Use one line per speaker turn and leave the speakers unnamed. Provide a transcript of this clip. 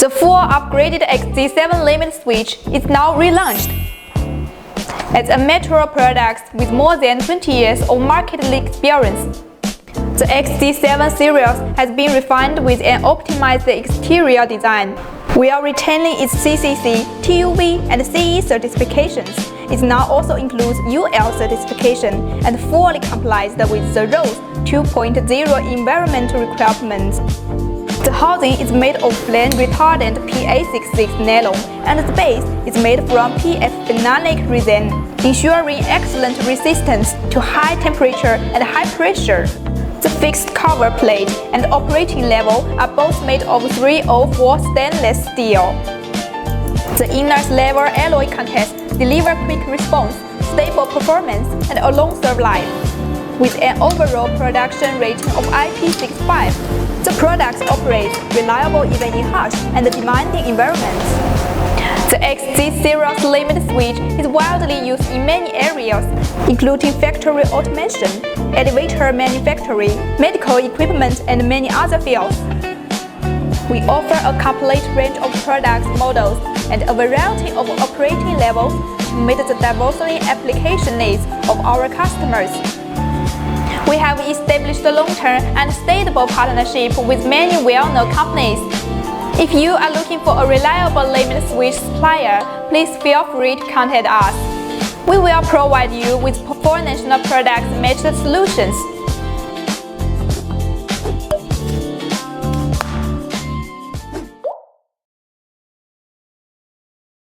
The full upgraded XZ-7 Limit Switch is now relaunched. As a mature product with more than 20 years of market experience, the XZ-7 series has been refined with an optimized exterior design. While retaining its CCC, TUV, and CE certifications, it now also includes UL certification and fully complies with the RoHS 2.0 environmental requirements. The housing is made of flame-retardant PA66 nylon, and the base is made from PF phenolic resin, ensuring excellent resistance to high temperature and high pressure. The fixed cover plate and operating level are both made of 304 stainless steel. The inner level alloy contents deliver quick response, stable performance, and a long serve life. With an overall production rating of IP65, the product operates reliable even in harsh and demanding environments. The XZ series limit switch is widely used in many areas, including factory automation, elevator manufacturing, medical equipment, and many other fields. We offer a complete range of product models and a variety of operating levels to meet the diversity application needs of our customers. We have established a long-term and stable partnership with many well-known companies. If you are looking for a reliable limit switch supplier, please feel free to contact us. We will provide you with four national product matched solutions.